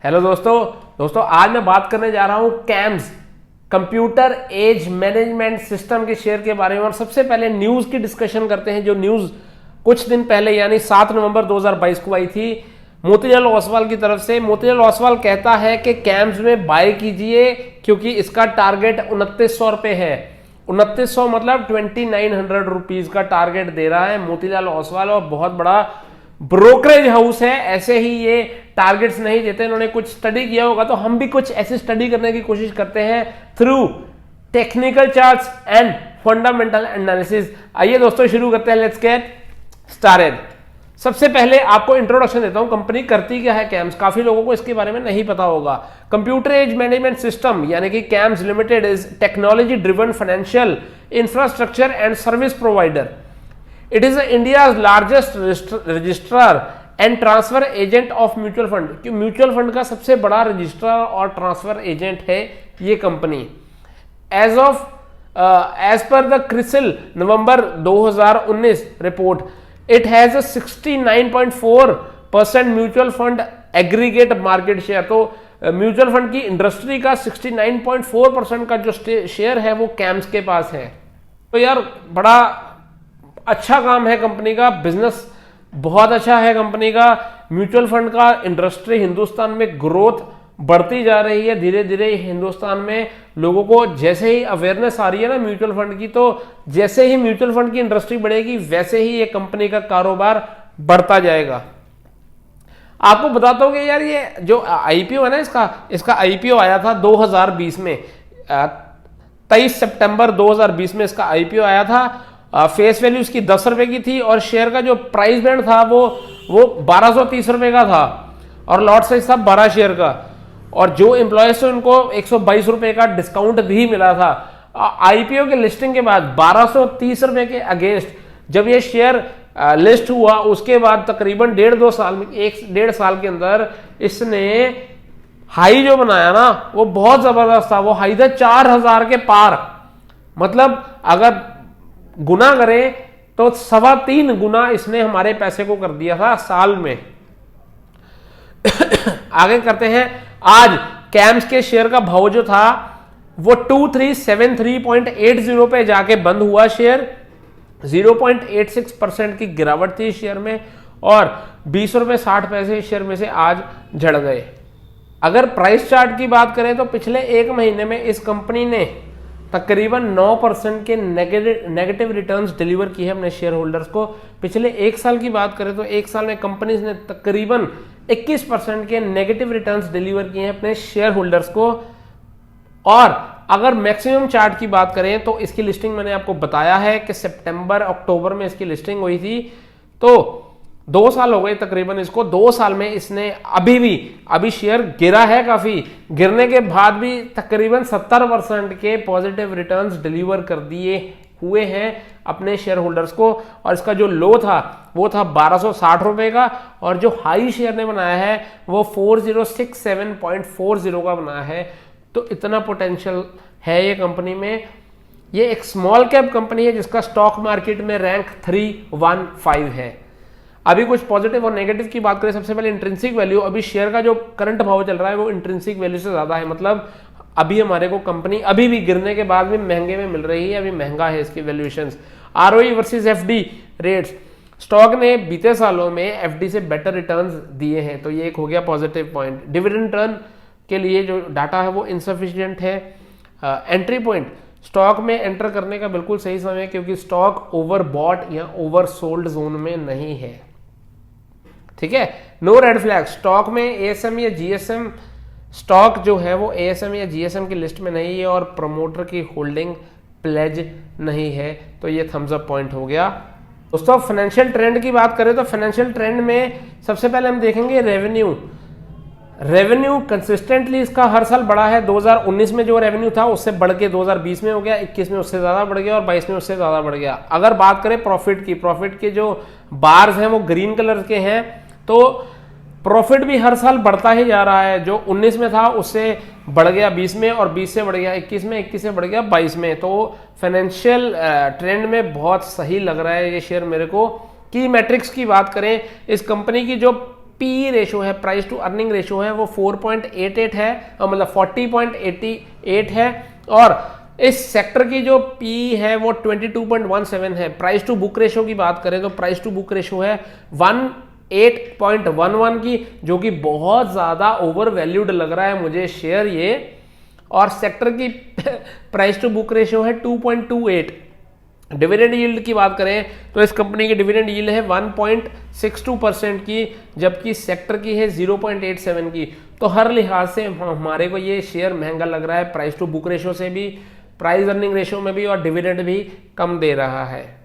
Hello दोस्तों आज मैं बात करने जा रहा हूं CAMS computer age management system के शेयर के बारे में। और सबसे पहले न्यूज की डिस्कशन करते हैं, जो न्यूज कुछ दिन पहले यानी 7 नवंबर 2022 को आई थी मोतीलाल ओसवाल की तरफ से। मोतीलाल ओसवाल कहता है कि कैम्स में बाय कीजिए क्योंकि इसका टारगेट 2900 रुपए है। 2900 मतलब 2900 रुपीज का टारगेट दे रहा है मोतीलाल ओसवाल, और बहुत बड़ा ब्रोकरेज हाउस है। ऐसे ही ये टारगेट्स नहीं देते, इन्होंने कुछ स्टडी किया होगा, तो हम भी कुछ ऐसी स्टडी करने की कोशिश करते हैं through technical charts and fundamental analysis. आइए दोस्तों शुरू करते हैं, लेट्स गेट स्टार्टेड। सबसे पहले आपको इंट्रोडक्शन देता हूं, कंपनी करती क्या है कैम्स। काफी लोगों को इसके बारे में नहीं पता होगा। कंप्यूटर एज मैनेजमेंट सिस्टम यानी कि CAMS limited is technology driven financial infrastructure and service provider. It is India's largest registrar and transfer agent of mutual fund. Mutual fund का सबसे बड़ा रजिस्ट्रार और ट्रांसफर एजेंट है ये company. As per the CRISIL November 2019 report, it has 69.4% mutual fund aggregate market share. तो mutual fund की industry का 69.4% का जो शेयर है वो कैम्स के पास है। तो यार बड़ा अच्छा काम है कंपनी का, बिजनेस बहुत अच्छा है कंपनी का। म्यूचुअल फंड का इंडस्ट्री हिंदुस्तान में ग्रोथ बढ़ती जा रही है धीरे धीरे। हिंदुस्तान में लोगों को जैसे ही अवेयरनेस आ रही है ना म्यूचुअल फंड की, तो जैसे ही म्यूचुअल फंड की इंडस्ट्री बढ़ेगी वैसे ही ये कंपनी का कारोबार बढ़ता जाएगा। आपको बताता हूं कि यार ये जो आईपीओ है ना, इसका आईपीओ आया था 2020 में, 23 सितंबर 2020 में इसका आईपीओ आया था। फेस वैल्यू इसकी 10 रुपए की थी और शेयर का जो प्राइस बैंड था वो 1230 रुपए का था, और लॉट साइज था 12 शेयर का। और जो एम्प्लॉयज थे उनको 122 रुपए का डिस्काउंट भी मिला था। आईपीओ के लिस्टिंग के बाद 1230 रुपए के अगेंस्ट जब ये शेयर लिस्ट हुआ, उसके बाद तकरीबन 1.5 साल के अंदर इसने हाई जो बनाया ना वो बहुत जबरदस्त था। वो हाई था 4000 के पार। मतलब अगर गुना करें तो 3.25 गुना इसने हमारे पैसे को कर दिया था साल में। आगे करते हैं, आज कैम्स के शेयर का भाव जो था वो 2373.80 पे जाके बंद हुआ शेयर। 0.86% की गिरावट थी शेयर में, और 20 रुपए 60 पैसे शेयर में से आज झड़ गए। अगर प्राइस चार्ट की बात करें तो पिछले एक महीने में इस कंपनी ने तकरीबन 9% के नेगेटिव रिटर्न्स डिलीवर किए हैं अपने शेयर होल्डर्स को। पिछले एक साल की बात करें तो एक साल में कंपनी ने तकरीबन 21% के नेगेटिव रिटर्न्स डिलीवर किए हैं अपने शेयर होल्डर्स को। और अगर मैक्सिमम चार्ट की बात करें तो इसकी लिस्टिंग मैंने आपको बताया है कि सितंबर अक्टूबर में इसकी लिस्टिंग हुई थी। तो 2 साल हो गए तकरीबन इसको। 2 साल में इसने अभी शेयर गिरा है काफी, गिरने के बाद भी तकरीबन 70% के पॉजिटिव रिटर्न्स डिलीवर कर दिए हुए हैं अपने शेयर होल्डर्स को। और इसका जो लो था वो था 1260 रुपए का, और जो हाई शेयर ने बनाया है वो 4067.40 का बनाया है। तो इतना पोटेंशियल है ये कंपनी में। ये एक स्मॉल कैप कंपनी है जिसका स्टॉक मार्केट में रैंक 315 है। अभी कुछ पॉजिटिव और नेगेटिव की बात करें, सबसे पहले इंट्रिंसिक वैल्यू। अभी शेयर का जो करंट भाव चल रहा है वो इंट्रिंसिक वैल्यू से ज्यादा है। मतलब अभी हमारे को कंपनी अभी भी गिरने के बाद भी महंगे में मिल रही है, अभी महंगा है इसकी valuations. ROE versus FD rates, stock ने बीते सालों में एफडी से बेटर रिटर्न्स दिए हैं, तो ये एक हो गया पॉजिटिव पॉइंट। डिविडेंड टर्न के लिए जो डाटा है वो इनसफिशिएंट है। एंट्री पॉइंट, स्टॉक में एंटर करने का बिल्कुल सही समय है क्योंकि स्टॉक ओवर बॉट या ओवर सोल्ड जोन में नहीं है। ठीक है, नो रेड फ्लैग, स्टॉक में एएसएम या जीएसएम स्टॉक जो है वो एएसएम या जीएसएम की लिस्ट में नहीं है, और प्रमोटर की होल्डिंग प्लेज नहीं है, तो ये थम्स अप पॉइंट हो गया। दोस्तों फाइनेंशियल ट्रेंड की बात करें तो फाइनेंशियल ट्रेंड में सबसे पहले हम देखेंगे रेवेन्यू कंसिस्टेंटली इसका हर साल बढ़ा है। 2019 में जो रेवेन्यू था उससे बढ़ के 2020 में हो गया, 21 में उससे ज्यादा बढ़ गया, और 22 में उससे ज्यादा बढ़ गया। अगर बात करें प्रॉफिट के जो बार्स हैं वो ग्रीन कलर के हैं, तो प्रॉफिट भी हर साल बढ़ता ही जा रहा है। जो 19 में था उससे बढ़ गया 20 में, और 20 से बढ़ गया 21 में, 21 से बढ़ गया 22 में। तो फाइनेंशियल ट्रेंड में बहुत सही लग रहा है ये शेयर मेरे को। की मैट्रिक्स की बात करें, इस कंपनी की जो पी रेशो है, प्राइस टू अर्निंग रेशो है, वो 4.88 है, मतलब 40.88 है। और इस सेक्टर की जो पी है वो 22.17 है। प्राइस टू बुक रेशो की बात करें तो प्राइस टू बुक रेशो है 18.11 की, जो कि बहुत ज्यादा ओवर वैल्यूड लग रहा है मुझे शेयर ये। और सेक्टर की प्राइस टू बुक रेशियो है 2.28। डिविडेंड यील्ड की बात करें तो इस कंपनी की डिविडेंड यील्ड है 1.62% की, जबकि सेक्टर की है 0.87 की। तो हर लिहाज से हमारे को ये शेयर महंगा लग रहा है, प्राइस टू बुक रेशियो से भी, प्राइस अर्निंग रेशियो में भी, और डिविडेंड भी कम दे रहा है।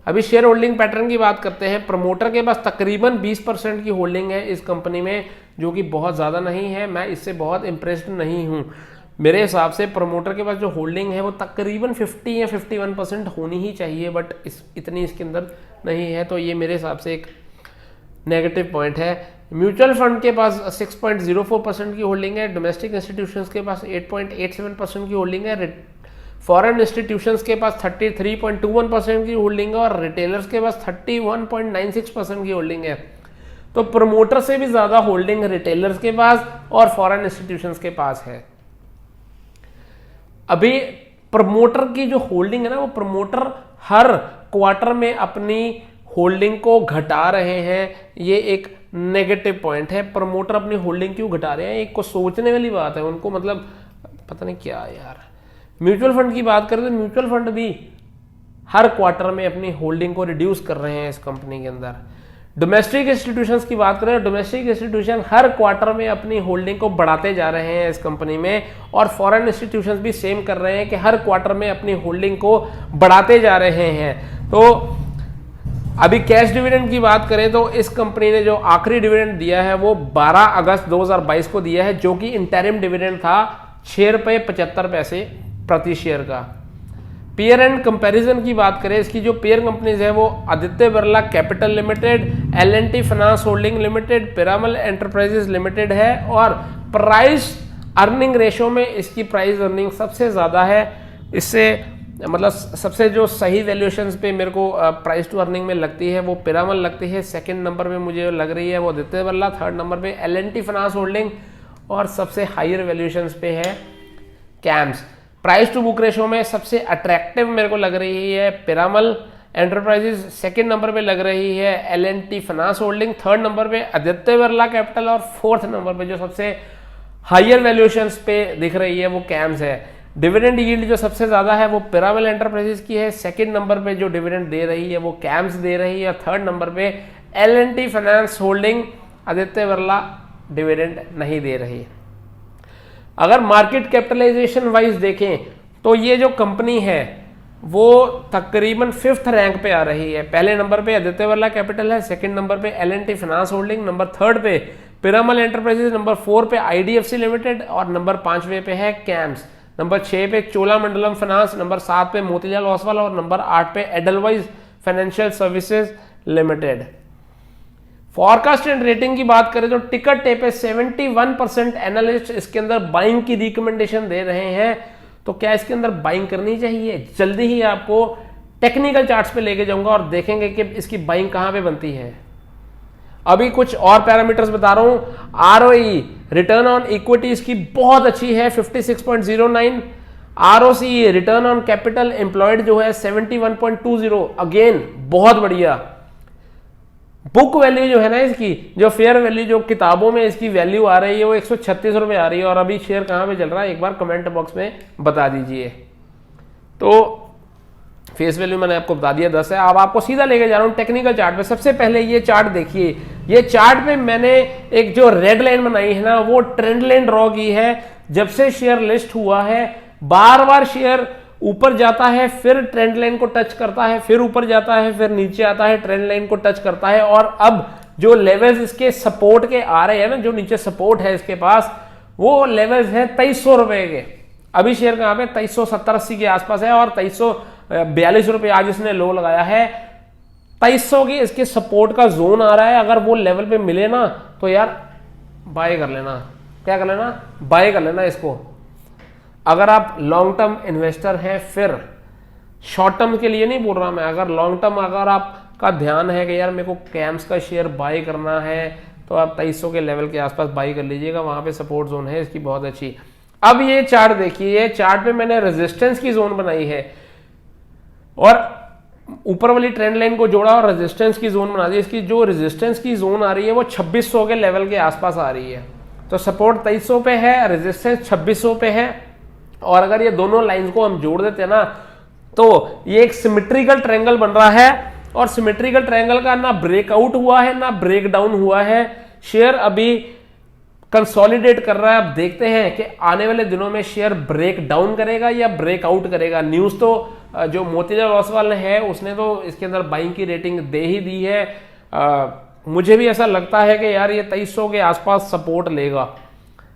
अभी शेयर होल्डिंग पैटर्न की बात करते हैं। प्रमोटर के पास तकरीबन 20% की होल्डिंग है इस कंपनी में, जो कि बहुत ज़्यादा नहीं है। मैं इससे बहुत इम्प्रेस्ड नहीं हूँ। मेरे हिसाब से प्रमोटर के पास जो होल्डिंग है वो तकरीबन 50 या 51% होनी ही चाहिए, बट इतनी इसके अंदर नहीं है, तो ये मेरे हिसाब से एक नेगेटिव पॉइंट है। म्यूचुअल फंड के पास 6.04% की होल्डिंग है, डोमेस्टिक इंस्टीट्यूशंस के पास 8.87% की होल्डिंग है, फॉरेन इंस्टीट्यूशंस के पास 33.21% की होल्डिंग है, और रिटेलर्स के पास 31.96% की होल्डिंग है। तो प्रमोटर से भी ज्यादा होल्डिंग रिटेलर्स के पास और फॉरेन इंस्टीट्यूशंस के पास है। अभी प्रमोटर की जो होल्डिंग है ना, वो प्रमोटर हर क्वार्टर में अपनी होल्डिंग को घटा रहे हैं, ये एक नेगेटिव पॉइंट है। प्रमोटर अपनी होल्डिंग क्यों घटा रहे हैं, एक को सोचने वाली बात है उनको, मतलब पता नहीं क्या यार। म्यूचुअल फंड की बात करें तो म्यूचुअल फंड भी हर क्वार्टर में अपनी होल्डिंग को रिड्यूस कर रहे हैं इस कंपनी के अंदर। डोमेस्टिक इंस्टीट्यूशंस की बात करें, डोमेस्टिक इंस्टीट्यूशन हर क्वार्टर में अपनी होल्डिंग को बढ़ाते जा रहे हैं इस कंपनी में, और फॉरेन इंस्टीट्यूशंस भी सेम कर रहे हैं कि हर क्वार्टर में अपनी होल्डिंग को बढ़ाते जा रहे हैं। तो अभी कैश डिविडेंड की बात करें तो इस कंपनी ने जो आखिरी डिविडेंड दिया है वो 12 अगस्त 2022 को दिया है, जो कि इंटरिम डिविडेंड था 6.75 प्रति शेयर का। पेयर एंड कंपैरिजन की बात करें, इसकी जो पेयर कंपनीज है वो Aditya Birla capital limited, L&T finance holding limited, Piramal enterprises limited है, और प्राइस अर्निंग रेशो में इसकी प्राइस अर्निंग सबसे ज्यादा है। इससे मतलब सबसे जो सही वैल्यूएशंस पे मेरे को प्राइस टू अर्निंग में लगती है वो पिरामल लगती है, सेकंड नंबर पे मुझे लग रही है वो आदित्य बिरला, थर्ड नंबर पे L&T फाइनेंस होल्डिंग, और सबसे हायर वैल्यूएशंस पे है CAMS. Price to book ratio में सबसे अट्रैक्टिव मेरे को लग रही है पिरामल एंटरप्राइजेस, सेकंड नंबर पे लग रही है L&T finance holding, third number पे आदित्य बिरला कैपिटल, और फोर्थ नंबर पे जो सबसे हायर वैल्यूएशंस पे दिख रही है वो कैम्स है। डिविडेंड यील्ड जो सबसे ज्यादा है वो पिरामल एंटरप्राइजेस की है, सेकंड नंबर पे जो डिविडेंड दे रही है वो कैम्स दे रही है, और थर्ड नंबर पे L&T finance holding, Aditya Birla dividend नहीं दे रही। अगर मार्केट कैपिटलाइजेशन वाइज देखें तो ये जो कंपनी है वो तकरीबन 5th रैंक पे आ रही है। पहले नंबर पे आदित्य बिरला कैपिटल है, सेकंड नंबर पे L&T finance holding, number third पे पिरामल एंटरप्राइजेस, नंबर 4 पे IDFC लिमिटेड, और नंबर 5वें पे है कैम्स, नंबर 6 पे चोलामंडलम फाइनेंस, नंबर 7 पे मोतीलाल ओसवाल, और नंबर 8 पे Edelweiss financial services limited. Forecast and rating की बात करें तो टिकट टे पे 71% एनालिस्ट इसके अंदर बाइंग की रिकमेंडेशन दे रहे हैं। तो क्या इसके अंदर बाइंग करनी चाहिए? जल्दी ही आपको टेक्निकल चार्ट्स पे लेके जाऊंगा और देखेंगे कि इसकी बाइंग कहां पे बनती है। अभी कुछ और पैरामीटर्स बता रहा हूं। ROE रिटर्न ऑन इक्विटी इसकी बहुत अच्छी है 56.09, ROCE return on capital employed जो है 71.20, अगेन बहुत बढ़िया। बुक वैल्यू जो है ना इसकी, जो फेयर वैल्यू जो किताबों में इसकी वैल्यू आ रही है वो 136 रुपए आ रही है, और अभी शेयर कहां पे चल रहा है एक बार कमेंट बॉक्स में बता दीजिए। तो फेस वैल्यू मैंने आपको बता दिया 10 है। अब आपको सीधा लेके जा रहा हूं टेक्निकल चार्ट पे। सबसे पहले ये चार्ट देखिए, ये चार्ट पे मैंने एक जो रेड लाइन बनाई है ना वो ट्रेंड लाइन ड्रॉ की है। जब से शेयर लिस्ट हुआ है बार बार शेयर ऊपर जाता है, फिर ट्रेंड लाइन को टच करता है, फिर ऊपर जाता है, फिर नीचे आता है, ट्रेंड लाइन को टच करता है, और अब जो लेवल्स इसके सपोर्ट के आ रहे हैं ना, जो नीचे सपोर्ट है इसके पास, वो लेवल्स है 2300 रुपए के। अभी शेयर कहां पे 2370-80 के आसपास है, और 2342 रुपए आज इसने लो लगाया है। 2300 की इसके सपोर्ट का जोन आ रहा है। अगर वो लेवल पे मिले ना तो यार बाय कर लेना। क्या कर लेना? बाय कर लेना इसको। अगर आप लॉन्ग टर्म इन्वेस्टर हैं, फिर शॉर्ट टर्म के लिए नहीं बोल रहा मैं, अगर लॉन्ग टर्म अगर आपका ध्यान है कि यार मेरे को कैम्स का शेयर बाय करना है, तो आप 2300 के लेवल के आसपास बाई कर लीजिएगा, वहां पे सपोर्ट जोन है इसकी बहुत अच्छी। अब ये चार्ट देखिए, ये चार्ट पे मैंने रेजिस्टेंस की जोन बनाई है और ऊपर वाली ट्रेंड लाइन को जोड़ा और रेजिस्टेंस की जोन बना दी। इसकी जो रेजिस्टेंस की जोन आ रही है वो 2600 के लेवल के आसपास आ रही है। तो सपोर्ट 2300 पे है, रेजिस्टेंस 2600 पे है, और अगर ये दोनों लाइंस को हम जोड़ देते हैं ना तो ये एक सिमेट्रिकल ट्रायंगल बन रहा है, और सिमेट्रिकल ट्रायंगल का ना ब्रेकआउट हुआ है ना ब्रेक डाउन हुआ है। शेयर अभी कंसोलिडेट कर रहा है। अब देखते हैं कि आने वाले दिनों में शेयर ब्रेक डाउन करेगा या ब्रेकआउट करेगा। न्यूज तो जो मोतीलाल ओसवाल है उसने तो इसके अंदर बाइंग की रेटिंग दे ही दी है। मुझे भी ऐसा लगता है कि यार ये 2300 के आसपास सपोर्ट लेगा।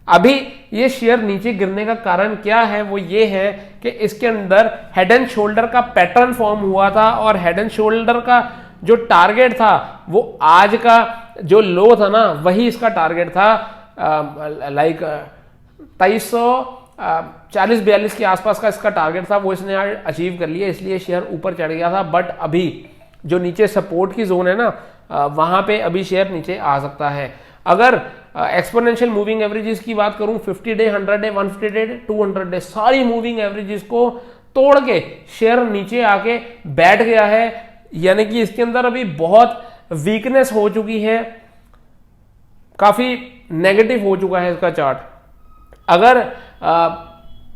अभी ये शेयर नीचे गिरने का कारण क्या है, वो ये है कि इसके अंदर हेड एंड शोल्डर का पैटर्न फॉर्म हुआ था, और हेड एंड शोल्डर का जो टारगेट था वो आज का जो लो था ना वही इसका टारगेट था। लाइक 2340-42 के आसपास का इसका टारगेट था, वो इसने अचीव कर लिया, इसलिए शेयर ऊपर चढ़ गया था। बट अभी जो नीचे सपोर्ट की जोन है ना वहां पे अभी शेयर नीचे आ सकता है। अगर एक्सपोनेंशियल मूविंग एवरेजेस की बात करूं, 50 डे, 100 डे, 150 डे, 200 डे, सारी मूविंग एवरेजेस को तोड़ के शेयर नीचे आके बैठ गया है। यानी कि इसके अंदर अभी बहुत वीकनेस हो चुकी है, काफी नेगेटिव हो चुका है इसका चार्ट। अगर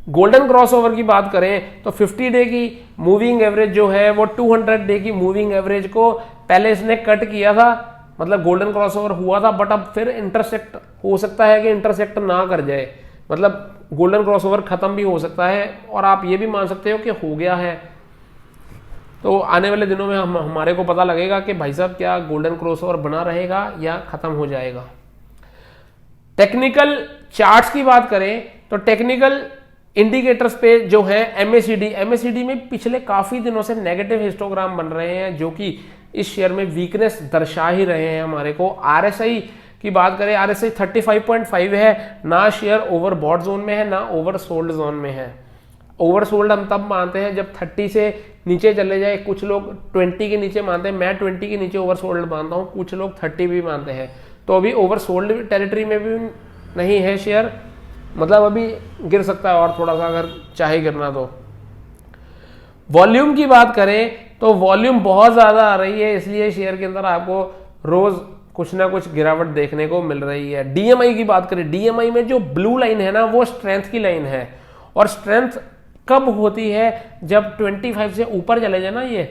गोल्डन क्रॉसओवर की बात करें तो 50 डे की मूविंग एवरेज जो है वो 200 डे की मूविंग एवरेज को पहले इसने कट किया था, मतलब गोल्डन क्रॉसओवर हुआ था, बट अब फिर इंटरसेक्ट हो सकता है कि इंटरसेक्ट ना कर जाए, मतलब गोल्डन क्रॉसओवर खत्म भी हो सकता है, और आप ये भी मान सकते हो कि हो गया है। तो आने वाले दिनों में हमारे को पता लगेगा कि भाई साहब क्या गोल्डन क्रॉसओवर बना रहेगा या खत्म हो जाएगा। टेक्निकल चार्ट्स की बात करें तो टेक्निकल इंडिकेटर्स पे जो है एमएसीडी में पिछले काफी दिनों से नेगेटिव हिस्टोग्राम बन रहे हैं, जो कि इस शेयर में वीकनेस दर्शा ही रहे हैं हमारे को। आरएसआई की बात करें, आरएसआई 35.5 है, ना शेयर ओवरबॉट जोन में है ना ओवरसोल्ड जोन में है। ओवरसोल्ड हम तब मानते हैं जब 30 से नीचे चले जाए, कुछ लोग 20 के नीचे मानते हैं, मैं 20 के नीचे ओवरसोल्ड मानता हूं, कुछ लोग 30 भी मानते हैं। तो अभी ओवरसोल्ड टेरिटरी में भी नहीं है शेयर, मतलब अभी गिर सकता है और थोड़ा सा अगर चाहे गिरना तो। वॉल्यूम की बात करें तो वॉल्यूम बहुत ज्यादा आ रही है, इसलिए शेयर के अंदर आपको रोज कुछ ना कुछ गिरावट देखने को मिल रही है। डीएमआई की बात करें, डीएमआई में जो ब्लू लाइन है ना वो स्ट्रेंथ की लाइन है, और स्ट्रेंथ कब होती है जब 25 से ऊपर चले जाए ना ये,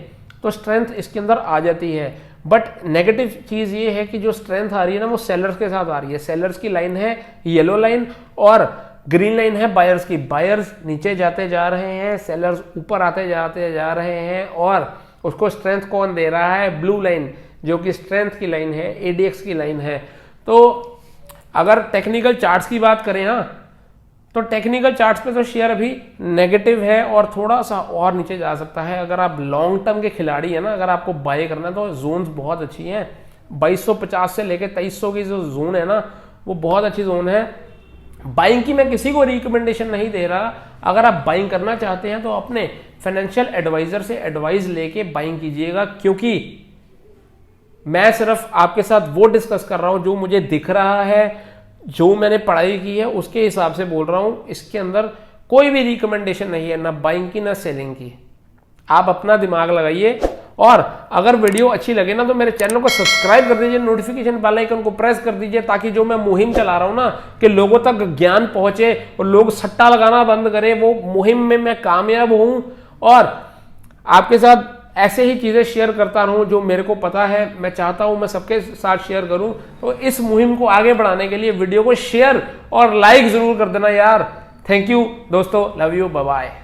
तो स्ट्रेंथ इसके अंदर आ जाती है। बट नेगेटिव चीज ये है कि जो स्ट्रेंथ आ रही है ना वो सेलर्स के साथ आ रही है। सेलर्स की लाइन है येलो लाइन, और ग्रीन लाइन है बायर्स की। बायर्स नीचे जाते जा रहे हैं, सेलर्स ऊपर आते जाते जा रहे हैं, और उसको स्ट्रेंथ कौन दे रहा है? ब्लू लाइन, जो कि स्ट्रेंथ की लाइन है, एडीएक्स की लाइन है। तो अगर टेक्निकल चार्ट्स की बात करें ना, तो टेक्निकल चार्ट्स पे तो शेयर अभी नेगेटिव है और थोड़ा सा और नीचे जा सकता है। अगर आप लॉन्ग टर्म के खिलाड़ी हैं ना, अगर आपको बाय करना है तो जोन्स बहुत अच्छी हैं। 2250 से लेके 2300 की जो जोन है ना वो बहुत अच्छी जोन है। बाइंग की मैं किसी को रिकमेंडेशन नहीं दे रहा। अगर आप बाइंग करना चाहते हैं तो अपने फाइनेंशियल एडवाइजर से एडवाइस लेके बाइंग कीजिएगा, क्योंकि मैं सिर्फ आपके साथ वो डिस्कस कर रहा हूं जो मुझे दिख रहा है, जो मैंने पढ़ाई की है उसके हिसाब से बोल रहा हूं। इसके अंदर कोई भी रिकमेंडेशन नहीं है, ना बाइंग की ना सेलिंग की। आप अपना दिमाग लगाइए, और अगर वीडियो अच्छी लगे ना तो मेरे चैनल को सब्सक्राइब कर दीजिए, नोटिफिकेशन बेल आइकन को प्रेस कर दीजिए, ताकि जो मैं मुहिम चला रहा हूं ना कि लोगों तक ज्ञान पहुंचे और लोग सट्टा लगाना बंद करें, वो मुहिम में मैं कामयाब हूं और आपके साथ ऐसे ही चीजें शेयर करता रहूं जो मेरे को पता है। मैं चाहता हूं मैं सबके साथ शेयर करूं, तो इस मुहिम को आगे बढ़ाने के लिए वीडियो को शेयर और लाइक जरूर कर देना यार। थैंक यू दोस्तों, लव यू, बाय बाय।